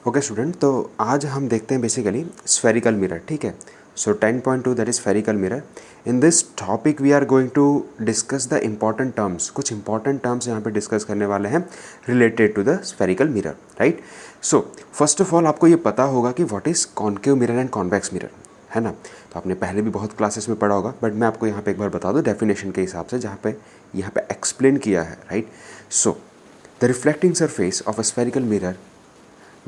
Okay student, तो आज हम देखते हैं बेसिकली स्फेरिकल मिरर. ठीक है, so 10.2 that is spherical mirror. In this topic we are going to discuss the important terms. कुछ इंपॉर्टेंट टर्म्स यहाँ पे डिस्कस करने वाले हैं related to the spherical mirror. Right, so first of all आपको ये पता होगा कि what is concave mirror and convex mirror, है ना. तो आपने पहले भी बहुत क्लासेस में पढ़ा होगा, बट मैं आपको यहाँ पे एक बार बता दूँ डेफिनेशन के हिसाब से, जहाँ पे यहाँ पे एक्सप्लेन किया है. Right, so the reflecting surface of a spherical mirror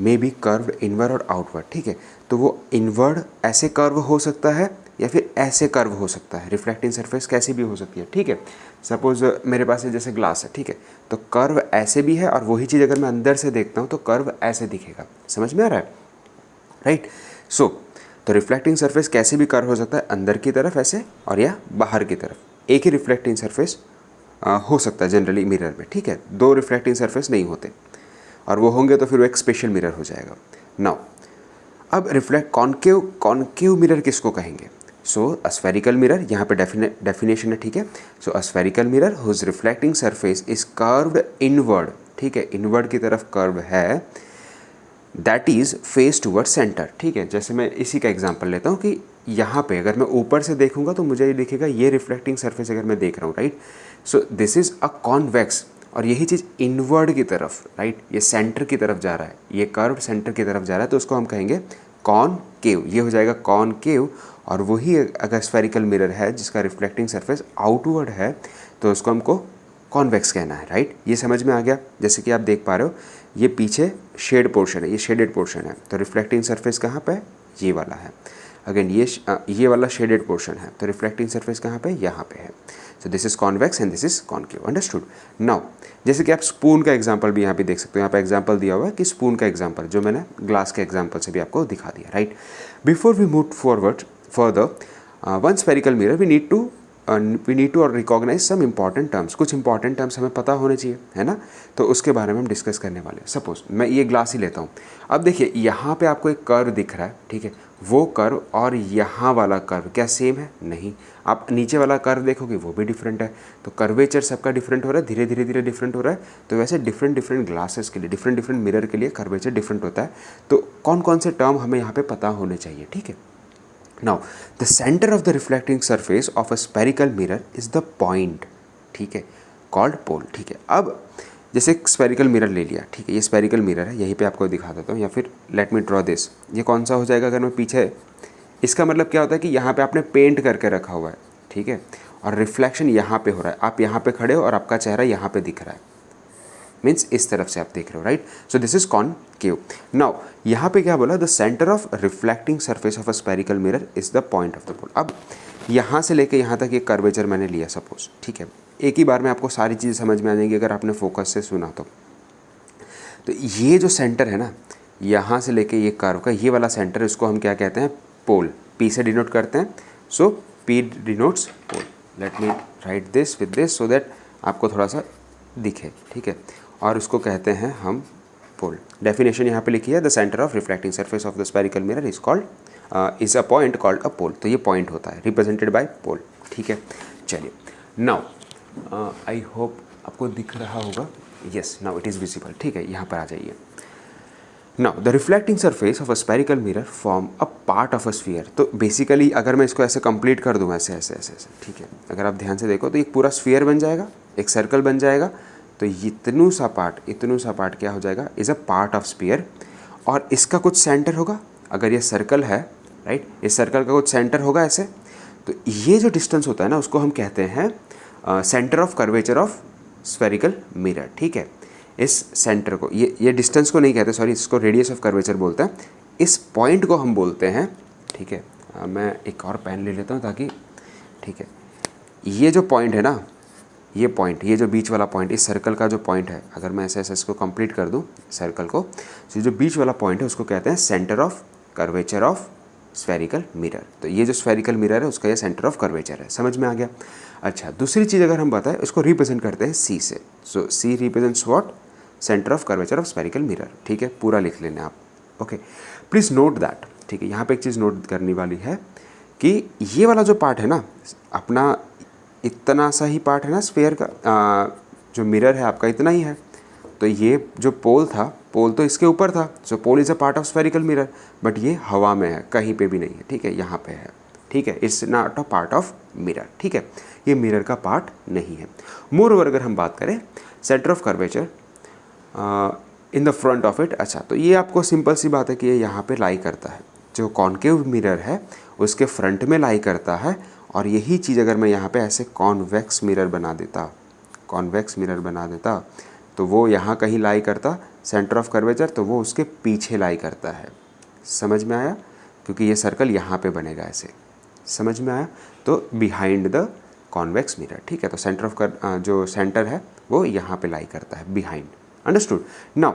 may be curved inward और आउटवर्ड. ठीक है, तो वो इनवर्ड ऐसे कर्व हो सकता है या फिर ऐसे कर्व हो सकता है. रिफ्लेक्टिंग सरफेस कैसी भी हो सकती है. ठीक है, सपोज मेरे पास है जैसे ग्लास है. ठीक है, तो कर्व ऐसे भी है और वही चीज़ अगर मैं अंदर से देखता हूँ तो कर्व ऐसे दिखेगा. समझ में आ रहा है. राइट, सो तो रिफ्लेक्टिंग सरफेस कैसे भी कर्व हो सकता है, अंदर की तरफ ऐसे और या बाहर की तरफ. एक ही रिफ्लेक्टिंग सरफेस हो सकता है जनरली मिरर में. ठीक है, दो रिफ्लेक्टिंग सरफेस नहीं होते, और वो होंगे तो फिर वो एक स्पेशल मिरर हो जाएगा. नाउ अब कॉन्केव मिरर किसको कहेंगे. सो अ स्फेरिकल मिरर, यहाँ पे डेफिनेशन है. ठीक है, so a spherical mirror whose reflecting surface is curved inward. ठीक है, इनवर्ड की तरफ कर्व है, that is face toward centre. ठीक है, जैसे मैं इसी का एग्जांपल लेता हूँ कि यहाँ पे अगर मैं ऊपर से देखूंगा तो मुझे ये दिखेगा, ये रिफ्लेक्टिंग सरफेस अगर मैं देख रहा हूँ. Right, so this is a convex, और यही चीज़ इनवर्ड की तरफ, राइट, ये सेंटर की तरफ जा रहा है, ये कर्व सेंटर की तरफ जा रहा है, तो उसको हम कहेंगे कॉनकेव. ये हो जाएगा कॉनकेव. और वही अगर स्फेरिकल मिरर है जिसका रिफ्लेक्टिंग सरफेस आउटवर्ड है तो उसको हमको कॉन्वेक्स कहना है. राइट, ये समझ में आ गया. जैसे कि आप देख पा रहे हो, ये पीछे शेड पोर्शन है, ये शेडेड पोर्शन है, तो रिफ्लेक्टिंग सरफेस कहाँ पे, ये वाला है. अगेन ये वाला शेडेड पोर्शन है, तो रिफ्लेक्टिंग सरफेस कहाँ पे, यहाँ पे है. सो this is convex and this is concave. Understood. Now जैसे कि आप स्पून का एग्जांपल भी यहाँ पे देख सकते हो. यहाँ पे एग्जांपल दिया हुआ है कि स्पून का एग्जांपल, जो मैंने ग्लास के एग्जांपल से भी आपको दिखा दिया. Right, before we move forward further one spherical mirror we need to और रिकॉग्नाइज सम इंपॉर्टेंट टर्म्स. कुछ इंपॉर्टेंट टर्म्स हमें पता होने चाहिए, है ना. तो उसके बारे में हम डिस्कस करने वाले हैं. सपोज मैं ये ग्लास ही लेता हूँ. अब देखिए यहाँ पे आपको एक कर्व दिख रहा है. ठीक है, वो कर्व और यहाँ वाला कर्व क्या सेम है, नहीं. आप नीचे वाला कर्व देखोगे वो भी डिफरेंट है. तो कर्वेचर सबका डिफरेंट हो रहा है, धीरे धीरे डिफरेंट हो रहा है. तो वैसे डिफरेंट ग्लासेस के लिए, डिफरेंट मिरर के लिए कर्वेचर डिफरेंट होता है. तो कौन कौन से टर्म हमें यहाँ पे पता होने चाहिए. ठीक है, now the center of the reflecting surface of a spherical mirror is the point. ठीक है, called pole. ठीक है, अब जैसे एक स्फेरिकल मिरर ले लिया. ठीक है, ये स्फेरिकल मिरर है, यहीं पे आपको दिखा देता हूँ, या फिर लेट मी ड्रॉ दिस. ये कौन सा हो जाएगा अगर मैं पीछे, इसका मतलब क्या होता है कि यहाँ पे आपने पेंट करके रखा हुआ है. ठीक है, और रिफ्लेक्शन यहाँ पे हो रहा है. आप यहाँ पे खड़े हो और आपका चेहरा यहाँ पे दिख रहा है, मीन्स इस तरफ से आप देख रहे हो. Right, so this is concave. Now यहाँ पे क्या बोला, the centre of reflecting surface of a spherical mirror is the point of the pole. अब यहाँ से लेके यहाँ तक ये कर्वेचर मैंने लिया सपोज. ठीक है, एक ही बार में आपको सारी चीज़ें समझ में आ जाएंगी अगर आपने फोकस से सुना तो ये जो सेंटर है ना, यहाँ से लेके ये कर्व का ये वाला सेंटर, इसको हम क्या कहते हैं, पोल. पी से डिनोट करते हैं, so p denotes pole. Let me write this with this so that आपको थोड़ा सा दिखे. ठीक है, और उसको कहते हैं हम पोल. डेफिनेशन यहाँ पे लिखी है, the centre of reflecting surface of the spherical mirror is is a point called a pole. तो ये पॉइंट होता है रिप्रेजेंटेड बाय पोल. ठीक है, चलिए. नाउ आई होप आपको दिख रहा होगा. Yes, now it is visible. ठीक है, यहाँ पर आ जाइए. Now the reflecting surface of a spherical mirror form a part of a sphere. तो बेसिकली अगर मैं इसको ऐसे कंप्लीट कर दूँ, ऐसे ऐसे ऐसे ऐसे, ठीक है, अगर आप ध्यान से देखो तो एक पूरा स्फीयर बन जाएगा, एक सर्कल बन जाएगा. तो इतनू सा पार्ट क्या हो जाएगा, is a part of sphere. और इसका कुछ सेंटर होगा, अगर ये सर्कल है, राइट, इस सर्कल का कुछ सेंटर होगा ऐसे. तो ये जो डिस्टेंस होता है ना, उसको हम कहते हैं centre of curvature of spherical mirror. ठीक है, इस सेंटर को, ये डिस्टेंस को नहीं कहते, सॉरी, इसको रेडियस ऑफ कर्वेचर बोलते हैं. इस पॉइंट को हम बोलते हैं. ठीक है, मैं एक और पेन ले लेता हूँ ताकि, ठीक है, ये जो पॉइंट है ना, ये पॉइंट, ये जो बीच वाला पॉइंट, इस सर्कल का जो पॉइंट है, अगर मैं ऐसे ऐसे इसको कंप्लीट कर दूँ सर्कल को, तो जो बीच वाला पॉइंट है उसको कहते हैं centre of curvature of spherical mirror. तो ये जो स्फेरिकल मिरर है उसका ये सेंटर ऑफ कर्वेचर है. समझ में आ गया. अच्छा, दूसरी चीज़ अगर हम बताएं, इसको रिप्रेजेंट करते हैं सी से. So c represents what, centre of curvature of spherical mirror. ठीक है, पूरा लिख लेना आप. Okay, please note that. ठीक है, यहाँ पे एक चीज़ नोट करने वाली है कि ये वाला जो पार्ट है ना, अपना इतना सा ही पार्ट है ना स्फेयर का, जो मिरर है आपका इतना ही है. तो ये जो पोल था पोल तो इसके ऊपर था, so pole is a part of spherical mirror, but ये हवा में है, कहीं पे भी नहीं है, ठीक है, यहाँ पे है, ठीक है, it's not a part of mirror, ठीक है, ये मिरर का पार्ट नहीं है। मोर ओवर अगर हम बात करें centre of curvature in the front of it, अच्छा तो ये आपको सिंपल सी बात है कि ये यहाँ पे लाई करता है, जो कॉन्केव मिरर है उसके फ्रंट में लाई करता है, और यही चीज़ अगर मैं यहाँ पे ऐसे कॉन्वेक्स मिरर बना देता, तो वो यहाँ कहीं लाई करता सेंटर ऑफ कर्वेचर, तो वो उसके पीछे लाई करता है। समझ में आया? क्योंकि ये सर्कल यहाँ पे बनेगा ऐसे, समझ में आया? तो बिहाइंड द कॉन्वेक्स मिरर, ठीक है, तो सेंटर ऑफ जो सेंटर है वो यहाँ पे लाई करता है, बिहाइंड, अंडरस्टूड। नाउ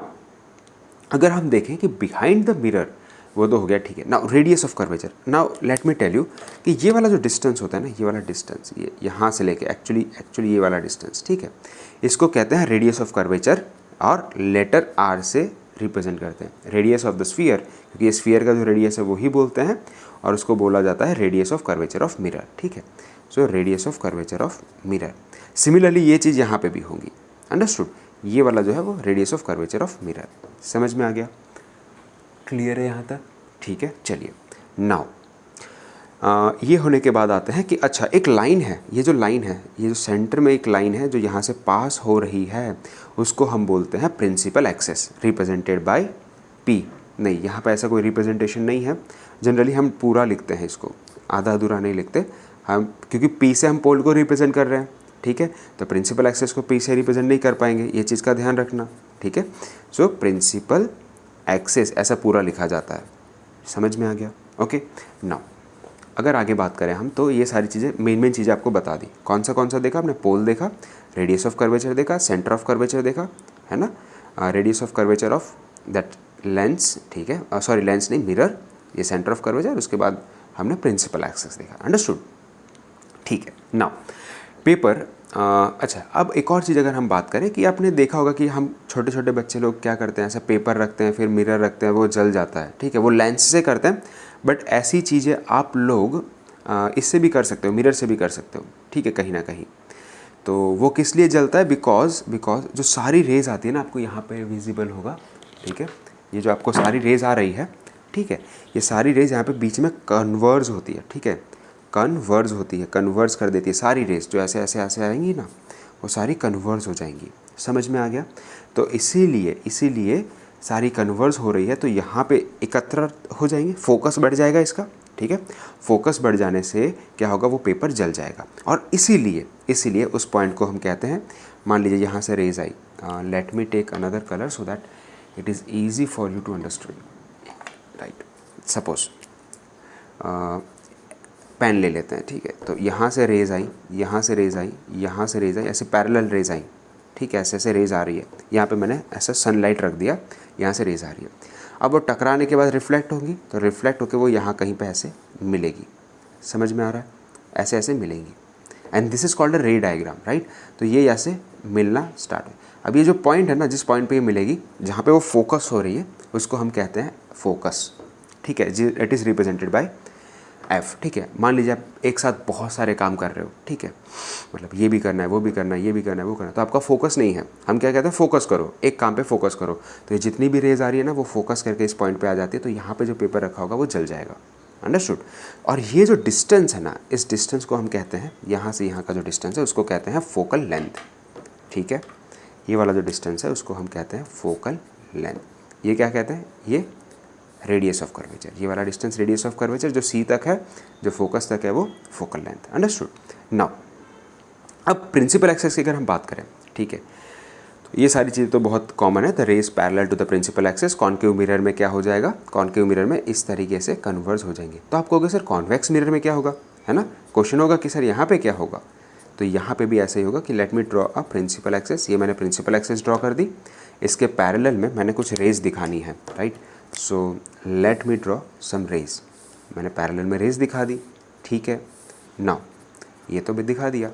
अगर हम देखें कि बिहाइंड द मिरर, वो तो हो गया, ठीक है। Now radius of curvature, now let me tell you कि ये वाला जो डिस्टेंस होता है ना, ये वाला डिस्टेंस, ये यहाँ से लेके एक्चुअली ये वाला डिस्टेंस, ठीक है, इसको कहते हैं रेडियस ऑफ कर्वेचर, और लेटर आर से रिप्रेजेंट करते हैं, रेडियस ऑफ द स्फीयर, क्योंकि स्फीयर का जो रेडियस है वो ही बोलते हैं, और उसको बोला जाता है radius of curvature of mirror, ठीक है। So radius of curvature of mirror. Similarly ये चीज़ यहाँ पे भी होंगी, अंडरस्टूड। ये वाला जो है वो radius of curvature of mirror, समझ में आ गया? क्लियर है यहाँ तक? ठीक है, चलिए। नाउ ये होने के बाद आते हैं कि अच्छा एक लाइन है, ये जो लाइन है, ये जो सेंटर में एक लाइन है जो यहाँ से पास हो रही है, उसको हम बोलते हैं principal axis, represented by P. नहीं, यहाँ पे ऐसा कोई रिप्रेजेंटेशन नहीं है, जनरली हम पूरा लिखते हैं इसको, आधा अधूरा नहीं लिखते हम, क्योंकि पी से हम पोल को रिप्रेजेंट कर रहे हैं, ठीक है, तो प्रिंसिपल एक्सेस को पी से रिप्रेजेंट नहीं कर पाएंगे, ये चीज़ का ध्यान रखना, ठीक है। सो प्रिंसिपल एक्सेस ऐसा पूरा लिखा जाता है, समझ में आ गया? ओके। नाउ अगर आगे बात करें हम, तो ये सारी चीज़ें मेन चीज़ें आपको बता दी। कौन सा देखा आपने? पोल देखा, रेडियस ऑफ कर्वेचर देखा, सेंटर ऑफ कर्वेचर देखा, है ना, radius of curvature of that lens, ठीक है, सॉरी लेंस नहीं, मिरर, ये सेंटर ऑफ कर्वेचर, उसके बाद हमने प्रिंसिपल एक्सेस देखा, अंडरस्टूड, ठीक है। नाउ पेपर, अच्छा अब एक और चीज़ अगर हम बात करें कि आपने देखा होगा कि हम छोटे छोटे बच्चे लोग क्या करते हैं, ऐसा पेपर रखते हैं, फिर मिरर रखते हैं, वो जल जाता है, ठीक है, वो लेंस से करते हैं, बट ऐसी चीज़ें आप लोग इससे भी कर सकते हो, मिरर से भी कर सकते हो, ठीक है, कहीं ना कहीं। तो वो किस लिए जलता है? बिकॉज जो सारी रेज आती है ना, आपको यहाँ पे विजिबल होगा, ठीक है, ये जो आपको सारी रेज आ रही है, ठीक है, ये सारी रेज यहाँ पे बीच में कन्वर्ज होती है, ठीक है, कन्वर्ज होती है, कन्वर्ज कर देती है, सारी रेज जो ऐसे ऐसे ऐसे आएंगी ना, वो सारी कन्वर्ज हो जाएंगी, समझ में आ गया? तो इसीलिए सारी कन्वर्ज हो रही है, तो यहाँ पे एकत्र हो जाएंगे, फोकस बढ़ जाएगा इसका, ठीक है, फोकस बढ़ जाने से क्या होगा, वो पेपर जल जाएगा। और इसीलिए उस पॉइंट को हम कहते हैं, मान लीजिए यहाँ से रेज आई, let me take another colour so that it is easy for you to understand, right. Suppose pen ले लेते हैं, ठीक है, तो यहाँ से रेज आई, यहाँ से रेज आई, यहाँ से रेज आई, ऐसे पैरेलल रेज आई, ठीक है, ऐसे ऐसे रेज आ रही है, यहाँ पे मैंने ऐसा सनलाइट रख दिया, यहाँ से रेज आ रही है, अब वो टकराने के बाद रिफ्लेक्ट होगी, तो रिफ्लेक्ट होकर वो यहाँ कहीं पे ऐसे मिलेगी, समझ में आ रहा है, ऐसे ऐसे मिलेंगी, and this is called a रे डायग्राम, राइट। तो ये ऐसे मिलना स्टार्ट है। अब ये जो पॉइंट है ना, जिस पॉइंट पे ये मिलेगी, जहाँ पे वो फोकस हो रही है, उसको हम कहते हैं फोकस, ठीक है, it is represented by F, ठीक है। मान लीजिए आप एक साथ बहुत सारे काम कर रहे हो, ठीक है, मतलब ये भी करना है, वो भी करना है, ये भी करना है, वो करना है, तो आपका फोकस नहीं है, हम क्या कहते हैं, फोकस करो, एक काम पे फोकस करो, तो ये जितनी भी रेज आ रही है ना, वो फोकस करके इस पॉइंट पे आ जाती है, तो यहाँ पे जो पेपर रखा होगा वो जल जाएगा, अंडरस्टूड। और ये जो डिस्टेंस है ना, इस डिस्टेंस को हम कहते हैं, यहाँ से यहाँ का जो डिस्टेंस है उसको कहते हैं फोकल लेंथ, ठीक है, ये वाला जो डिस्टेंस है उसको हम कहते हैं फोकल लेंथ। ये क्या कहते हैं? ये रेडियस ऑफ कर्वेचर, ये वाला डिस्टेंस रेडियस ऑफ कर्वेचर, जो सी तक है, जो फोकस तक है, वो फोकल लेंथ, अंडरस्टूड। नाउ अब प्रिंसिपल एक्सेस की अगर हम बात करें, ठीक है, तो ये सारी चीज़ें तो बहुत कॉमन है, the rays parallel to the principal axis, concave mirror में क्या हो जाएगा, कॉन्केव मिरर में इस तरीके से कन्वर्ज हो जाएंगे। तो आप कहोगे सर कॉन्वेक्स मिरर में क्या होगा, है ना, क्वेश्चन होगा कि सर यहाँ पे क्या होगा, तो यहाँ पे भी ऐसे ही होगा कि let me draw a principal axis, ये मैंने प्रिंसिपल एक्सेस ड्रॉ कर दी, इसके पैरेलल में मैंने कुछ रेज दिखानी है, right, so let me draw some rays, मैंने पैरेलल में रेज दिखा दी, ठीक है। नाउ ये तो भी दिखा दिया,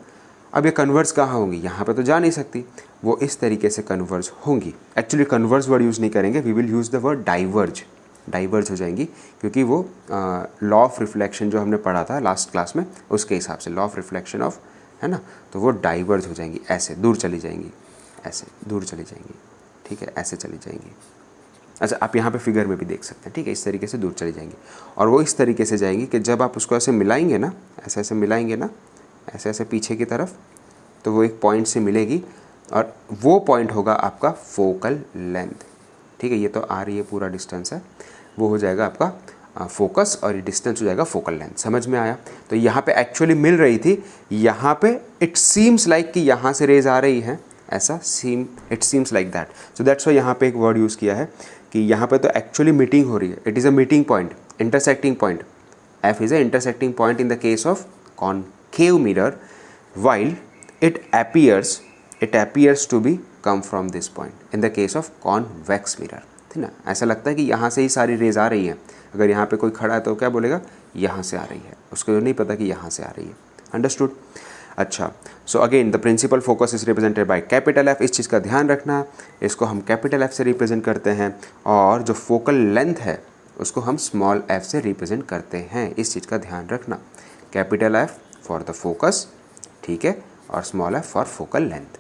अब ये कन्वर्स कहाँ होंगी, यहाँ पे तो जा नहीं सकती, वो इस तरीके से कन्वर्स होंगी। एक्चुअली कन्वर्स वर्ड यूज़ नहीं करेंगे, we will use the word diverge हो जाएंगी, क्योंकि वो लॉ ऑफ रिफ्लेक्शन जो हमने पढ़ा था लास्ट क्लास में, उसके हिसाब से लॉ ऑफ रिफ्लेक्शन ऑफ, है ना, तो वो डाइवर्ज हो जाएंगी, ऐसे दूर चली जाएंगी, ऐसे दूर चली जाएंगी, ठीक है, ऐसे चली जाएंगी, अच्छा, आप यहाँ पे फिगर में भी देख सकते हैं, ठीक है, इस तरीके से दूर चली जाएंगी और वो इस तरीके से जाएंगी कि जब आप उसको ऐसे मिलाएंगे ना, ऐसे ऐसे मिलाएंगे ना, ऐसे ऐसे पीछे की तरफ, तो वो एक पॉइंट से मिलेगी और वो पॉइंट होगा आपका फोकल लेंथ, ठीक है। ये तो आ रही है पूरा डिस्टेंस है, वो हो जाएगा आपका फोकस और ये डिस्टेंस हो जाएगा फोकल लेंथ। समझ में आया? तो यहाँ पे एक्चुअली मिल रही थी, यहाँ पे इट सीम्स लाइक कि यहाँ से रेज आ रही है, ऐसा it seems like that. So that's why यहाँ पे एक वर्ड यूज़ किया है कि यहाँ पे तो एक्चुअली मीटिंग हो रही है, it is a meeting point, intersecting point. F is a intersecting point in the case of concave mirror, while it appears to be come from this point in the case of convex mirror, ठीक ना। ऐसा लगता है कि यहाँ से ही सारी raise आ रही है, अगर यहाँ पे कोई खड़ा है तो क्या बोलेगा, यहाँ से आ रही है, उसको नहीं पता कि यहाँ से आ रही है। अंडरस्टूड? अच्छा, so again the principal focus is represented by capital F, इस चीज़ का ध्यान रखना, इसको हम कैपिटल एफ से रिप्रेजेंट करते हैं और जो फोकल लेंथ है उसको हम स्मॉल एफ से रिप्रेजेंट करते हैं, इस चीज़ का ध्यान रखना। Capital F for the focus, ठीक है, और small F for focal length.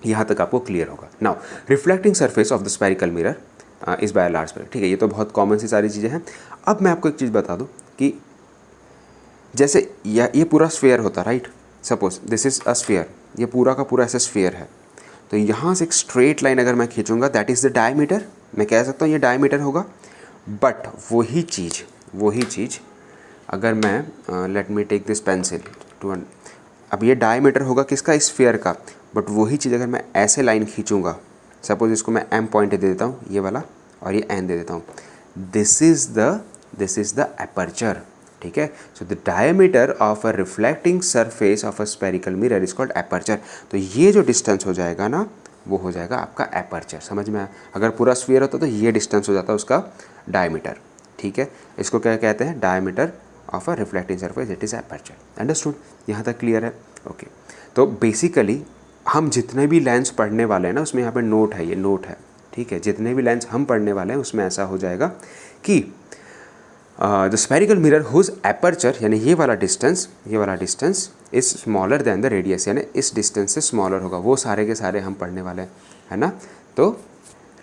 यहाँ तक आपको क्लियर होगा। Now reflecting surface of the spherical mirror is by large mirror, ठीक है, ये तो बहुत कॉमन सी सारी चीज़ें हैं। अब मैं आपको एक चीज़ बता दूँ कि जैसे ये पूरा स्फीयर होता, right, suppose this is a sphere, ये पूरा का पूरा ऐसा स्फीयर है, तो यहाँ से एक स्ट्रेट लाइन अगर मैं खींचूंगा दैट इज़ द डायमीटर, मैं कह सकता हूँ ये डायमीटर होगा। बट वही चीज़ अगर मैं let me take this pencil too, अब ये डायमीटर होगा किसका, स्फीयर का, बट वही चीज़ अगर मैं ऐसे लाइन खींचूंगा, सपोज इसको मैं एम पॉइंट दे देता हूँ ये वाला और ये एन दे देता हूँ, दिस इज़ द अपर्चर, ठीक है। So the diameter of a reflecting surface of a spherical mirror is called aperture. तो ये जो डिस्टेंस हो जाएगा ना, वो हो जाएगा आपका अपर्चर। समझ में आया? अगर पूरा स्फीयर होता तो ये डिस्टेंस हो जाता उसका डायमीटर, ठीक है। इसको क्या कहते हैं, diameter of a reflecting surface, it is aperture. Understood? यहाँ तक क्लियर है? ओके। तो बेसिकली हम जितने भी लेंस पढ़ने वाले हैं ना, उसमें यहाँ पे नोट है, ये नोट है, ठीक है। जितने भी लेंस हम पढ़ने वाले हैं उसमें ऐसा हो जाएगा कि the spherical mirror whose aperture, यानी ये वाला distance is smaller than the radius, यानी इस डिस्टेंस से स्मॉलर होगा, वो सारे के सारे हम पढ़ने वाले हैं, है ना। तो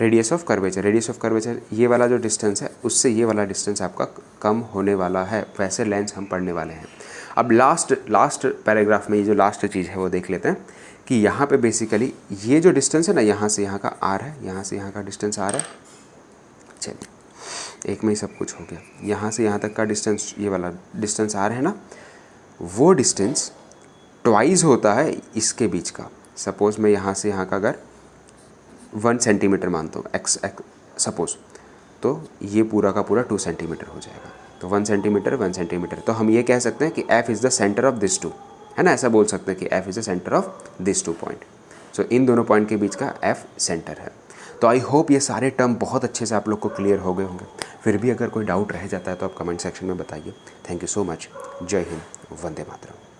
रेडियस ऑफ कर्वेचर ये वाला जो डिस्टेंस है उससे ये वाला डिस्टेंस आपका कम होने वाला है, वैसे लेंस हम पढ़ने वाले हैं। अब लास्ट पैराग्राफ में ये जो लास्ट चीज़ है वो देख लेते हैं कि यहाँ पे बेसिकली ये जो डिस्टेंस है ना, यहाँ से यहाँ का आर है, यहाँ से यहाँ का डिस्टेंस आर है, चलिए एक में ही सब कुछ हो गया। यहाँ से यहाँ तक का डिस्टेंस, ये वाला डिस्टेंस आर है ना, वो डिस्टेंस ट्वाइस होता है इसके बीच का। सपोज़ मैं यहाँ से यहाँ का अगर 1 सेंटीमीटर मानता हूँ एक्स सपोज़, तो ये पूरा का पूरा 2 सेंटीमीटर हो जाएगा। तो 1 सेंटीमीटर, तो हम ये कह सकते हैं कि F is the centre of this two, है ना, ऐसा बोल सकते हैं कि F is the centre of this 2 point. So इन दोनों पॉइंट के बीच का F सेंटर है। तो आई होप ये सारे टर्म बहुत अच्छे से आप लोग को क्लियर हो गए होंगे। फिर भी अगर कोई डाउट रह जाता है तो आप कमेंट सेक्शन में बताइए। Thank you so much. जय हिंद, वंदे मातरम।